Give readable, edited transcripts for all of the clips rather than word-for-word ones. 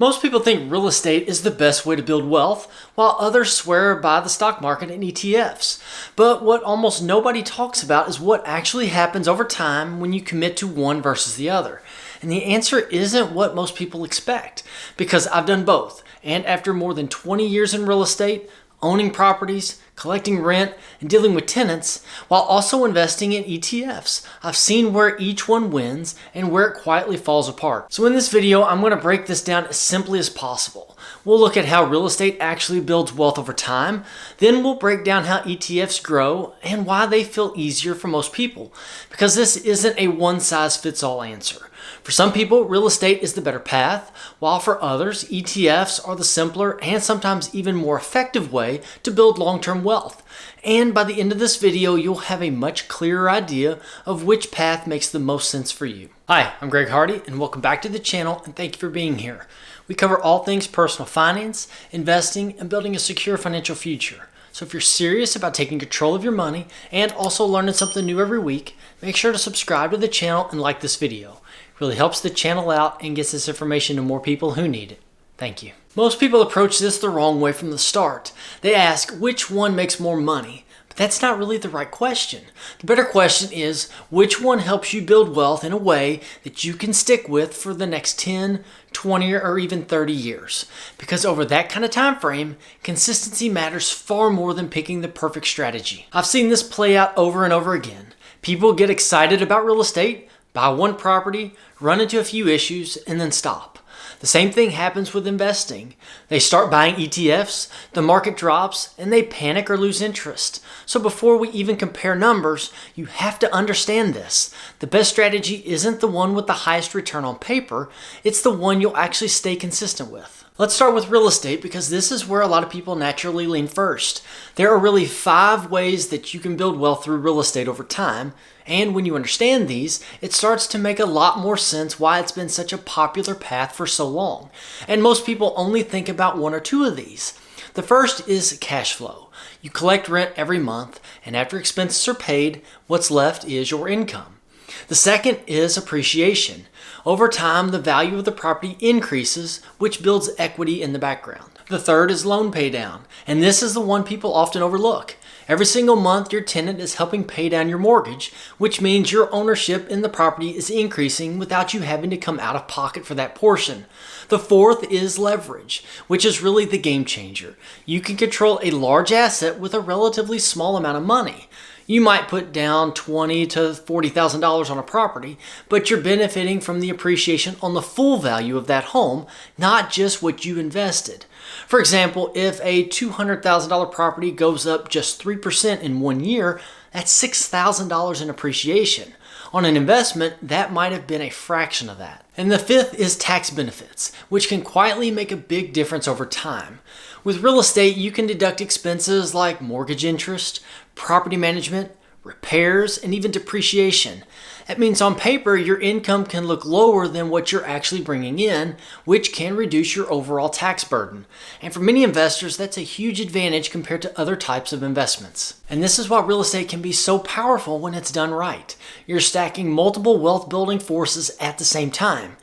Most people think real estate is the best way to build wealth, while others swear by the stock market and ETFs. But what almost nobody talks about is what actually happens over time when you commit to one versus the other. And the answer isn't what most people expect, because I've done both. And after more than 20 years in real estate, owning properties, collecting rent, and dealing with tenants, while also investing in ETFs, I've seen where each one wins and where it quietly falls apart. So in this video, I'm going to break this down as simply as possible. We'll look at how real estate actually builds wealth over time. Then we'll break down how ETFs grow and why they feel easier for most people, because this isn't a one-size-fits-all answer. For some people, real estate is the better path, while for others, ETFs are the simpler and sometimes even more effective way to build long-term wealth. And by the end of this video, you'll have a much clearer idea of which path makes the most sense for you. Hi, I'm Greg Hardy, and welcome back to the channel, and thank you for being here. We cover all things personal finance, investing, and building a secure financial future. So if you're serious about taking control of your money and also learning something new every week, make sure to subscribe to the channel and like this video. It really helps the channel out and gets this information to more people who need it. Thank you. Most people approach this the wrong way from the start. They ask which one makes more money, but that's not really the right question. The better question is which one helps you build wealth in a way that you can stick with for the next 10, 20, or even 30 years. Because over that kind of time frame, consistency matters far more than picking the perfect strategy. I've seen this play out over and over again. People get excited about real estate, buy one property, run into a few issues, and then stop. The same thing happens with investing. They start buying ETFs, the market drops, and they panic or lose interest. So before we even compare numbers, you have to understand this. The best strategy isn't the one with the highest return on paper, it's the one you'll actually stay consistent with. Let's start with real estate because this is where a lot of people naturally lean first. There are really 5 ways that you can build wealth through real estate over time. And when you understand these, it starts to make a lot more sense why it's been such a popular path for so long. And most people only think about 1 or 2 of these. The first is cash flow. You collect rent every month, and after expenses are paid, what's left is your income. The second is appreciation. Over time, the value of the property increases, which builds equity in the background. The third is loan pay down, and this is the one people often overlook. Every single month, your tenant is helping pay down your mortgage, which means your ownership in the property is increasing without you having to come out of pocket for that portion. The fourth is leverage, which is really the game changer. You can control a large asset with a relatively small amount of money. You might put down $20,000 to $40,000 on a property, but you're benefiting from the appreciation on the full value of that home, not just what you invested. For example, if a $200,000 property goes up just 3% in 1 year, that's $6,000 in appreciation. On an investment, that might have been a fraction of that. And the fifth is tax benefits, which can quietly make a big difference over time. With real estate, you can deduct expenses like mortgage interest, property management, repairs, and even depreciation. That means on paper, your income can look lower than what you're actually bringing in, which can reduce your overall tax burden. And for many investors, that's a huge advantage compared to other types of investments. And this is why real estate can be so powerful when it's done right. You're stacking multiple wealth building forces at the same time.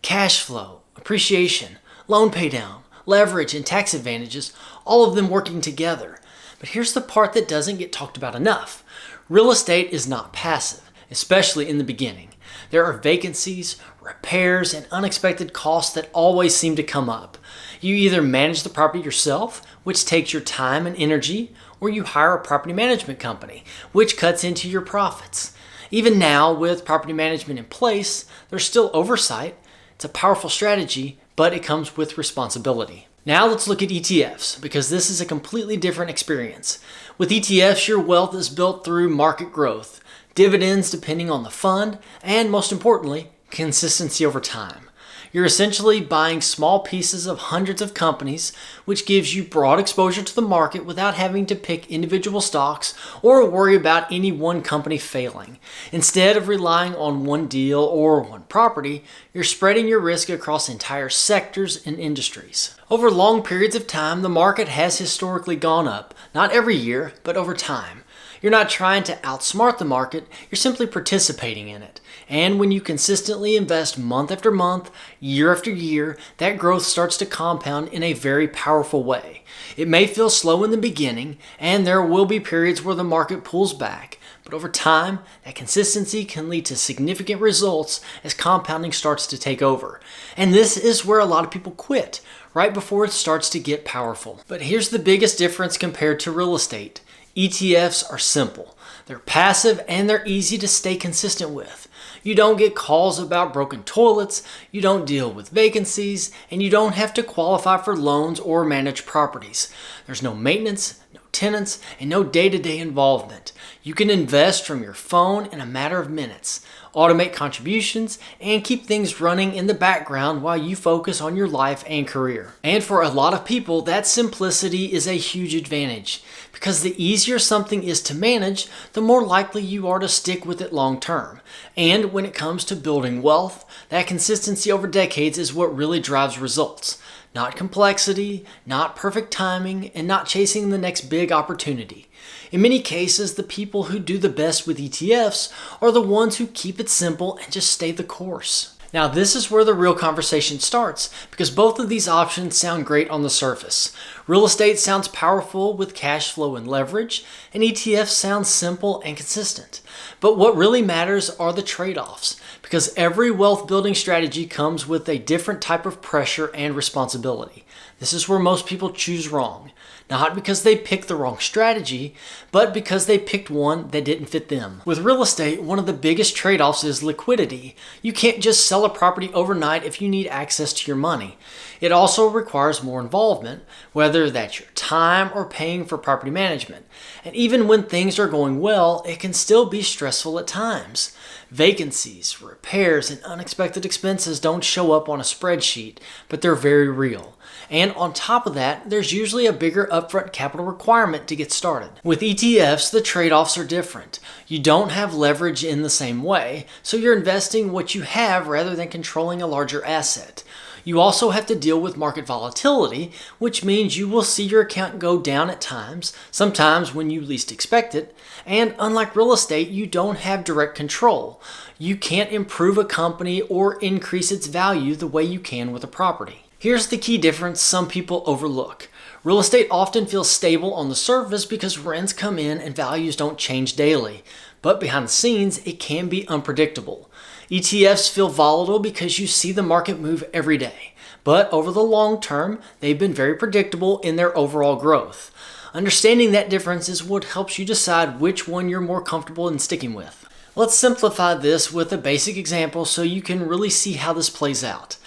Cash flow, appreciation, loan pay down, leverage, and tax advantages, all of them working together. But here's the part that doesn't get talked about enough. Real estate is not passive, especially in the beginning. There are vacancies, repairs, and unexpected costs that always seem to come up. You either manage the property yourself, which takes your time and energy, or you hire a property management company, which cuts into your profits. Even now, with property management in place, there's still oversight. It's a powerful strategy, but it comes with responsibility. Now let's look at ETFs, because this is a completely different experience. With ETFs, your wealth is built through market growth, dividends depending on the fund, and most importantly, consistency over time. You're essentially buying small pieces of hundreds of companies, which gives you broad exposure to the market without having to pick individual stocks or worry about any one company failing. Instead of relying on one deal or one property, you're spreading your risk across entire sectors and industries. Over long periods of time, the market has historically gone up, not every year, but over time. You're not trying to outsmart the market, you're simply participating in it. And when you consistently invest month after month, year after year, that growth starts to compound in a very powerful way. It may feel slow in the beginning, and there will be periods where the market pulls back. But over time, that consistency can lead to significant results as compounding starts to take over. And this is where a lot of people quit, right before it starts to get powerful. But here's the biggest difference compared to real estate. ETFs are simple. They're passive and they're easy to stay consistent with. You don't get calls about broken toilets, you don't deal with vacancies, and you don't have to qualify for loans or manage properties. There's no maintenance, no tenants, and no day-to-day involvement. You can invest from your phone in a matter of minutes, automate contributions, and keep things running in the background while you focus on your life and career. And for a lot of people, that simplicity is a huge advantage, because the easier something is to manage, the more likely you are to stick with it long term. And when it comes to building wealth, that consistency over decades is what really drives results. Not complexity, not perfect timing, and not chasing the next big opportunity. In many cases, the people who do the best with ETFs are the ones who keep it simple and just stay the course. Now, this is where the real conversation starts, because both of these options sound great on the surface. Real estate sounds powerful with cash flow and leverage, and ETFs sound simple and consistent. But what really matters are the trade-offs, because every wealth building strategy comes with a different type of pressure and responsibility. This is where most people choose wrong. Not because they picked the wrong strategy, but because they picked one that didn't fit them. With real estate, one of the biggest trade-offs is liquidity. You can't just sell a property overnight if you need access to your money. It also requires more involvement, whether that's your time or paying for property management. And even when things are going well, it can still be stressful at times. Vacancies, repairs, and unexpected expenses don't show up on a spreadsheet, but they're very real. And on top of that, there's usually a bigger upfront capital requirement to get started. With ETFs, the trade-offs are different. You don't have leverage in the same way, so you're investing what you have rather than controlling a larger asset. You also have to deal with market volatility, which means you will see your account go down at times, sometimes when you least expect it, and unlike real estate, you don't have direct control. You can't improve a company or increase its value the way you can with a property. Here's the key difference some people overlook. Real estate often feels stable on the surface because rents come in and values don't change daily. But behind the scenes, it can be unpredictable. ETFs feel volatile because you see the market move every day. But over the long term, they've been very predictable in their overall growth. Understanding that difference is what helps you decide which one you're more comfortable in sticking with. Let's simplify this with a basic example so you can really see how this plays out.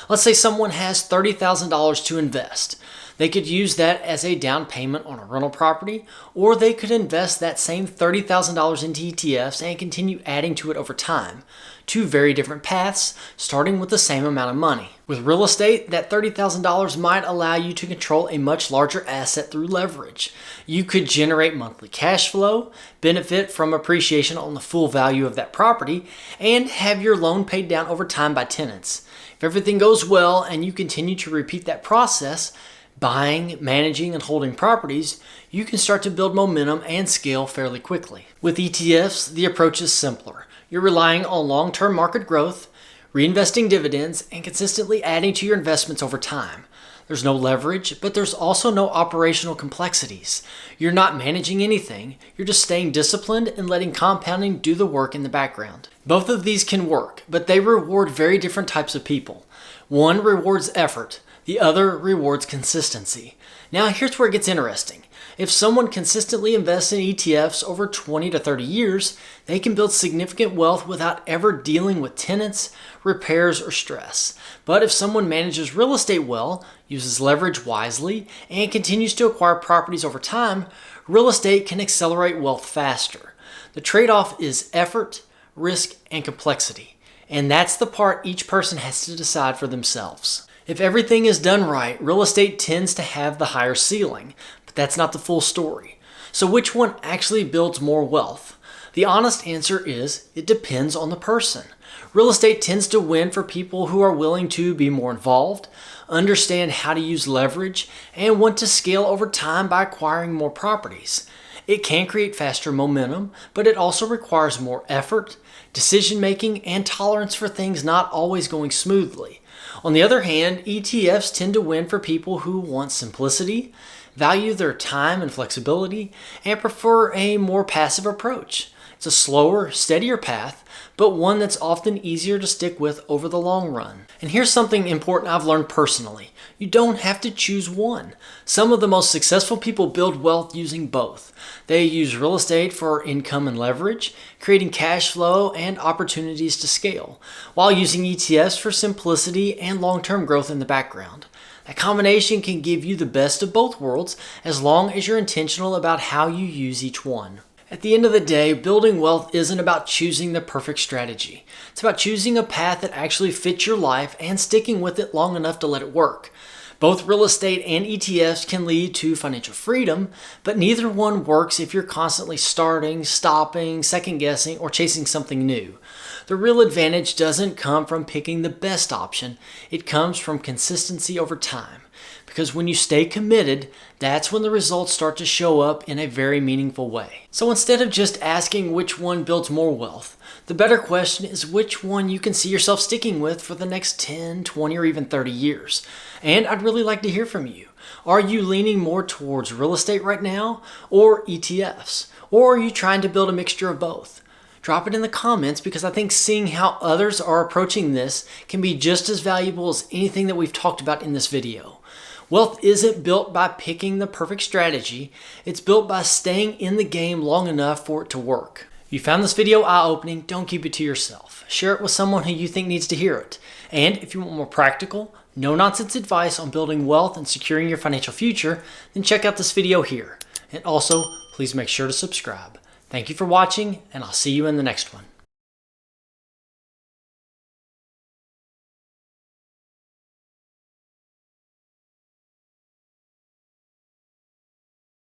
Let's say someone has $30,000 to invest. They could use that as a down payment on a rental property, or they could invest that same $30,000 into ETFs and continue adding to it over time. Two very different paths, starting with the same amount of money. With real estate, that $30,000 might allow you to control a much larger asset through leverage. You could generate monthly cash flow, benefit from appreciation on the full value of that property, and have your loan paid down over time by tenants. If everything goes well and you continue to repeat that process, buying, managing, and holding properties, you can start to build momentum and scale fairly quickly. With ETFs, the approach is simpler. You're relying on long-term market growth, reinvesting dividends, and consistently adding to your investments over time. There's no leverage, but there's also no operational complexities. You're not managing anything, you're just staying disciplined and letting compounding do the work in the background. Both of these can work, but they reward very different types of people. One rewards effort, the other rewards consistency. Now here's where it gets interesting. If someone consistently invests in ETFs over 20 to 30 years, they can build significant wealth without ever dealing with tenants, repairs, or stress. But if someone manages real estate well, uses leverage wisely, and continues to acquire properties over time, real estate can accelerate wealth faster. The trade-off is effort, risk, and complexity. And that's the part each person has to decide for themselves. If everything is done right, real estate tends to have the higher ceiling, but that's not the full story. So which one actually builds more wealth? The honest answer is it depends on the person. Real estate tends to win for people who are willing to be more involved, understand how to use leverage, and want to scale over time by acquiring more properties. It can create faster momentum, but it also requires more effort, decision making, and tolerance for things not always going smoothly. On the other hand, ETFs tend to win for people who want simplicity, value their time and flexibility, and prefer a more passive approach. It's a slower, steadier path, but one that's often easier to stick with over the long run. And here's something important I've learned personally. You don't have to choose one. Some of the most successful people build wealth using both. They use real estate for income and leverage, creating cash flow and opportunities to scale, while using ETFs for simplicity and long-term growth in the background. That combination can give you the best of both worlds as long as you're intentional about how you use each one. At the end of the day, building wealth isn't about choosing the perfect strategy. It's about choosing a path that actually fits your life and sticking with it long enough to let it work. Both real estate and ETFs can lead to financial freedom, but neither one works if you're constantly starting, stopping, second-guessing, or chasing something new. The real advantage doesn't come from picking the best option. It comes from consistency over time. Because when you stay committed, that's when the results start to show up in a very meaningful way. So instead of just asking which one builds more wealth, the better question is which one you can see yourself sticking with for the next 10, 20, or even 30 years. And I'd really like to hear from you. Are you leaning more towards real estate right now or ETFs? Or are you trying to build a mixture of both? Drop it in the comments because I think seeing how others are approaching this can be just as valuable as anything that we've talked about in this video. Wealth isn't built by picking the perfect strategy. It's built by staying in the game long enough for it to work. If you found this video eye-opening, don't keep it to yourself. Share it with someone who you think needs to hear it. And if you want more practical, no-nonsense advice on building wealth and securing your financial future, then check out this video here. And also, please make sure to subscribe. Thank you for watching, and I'll see you in the next one.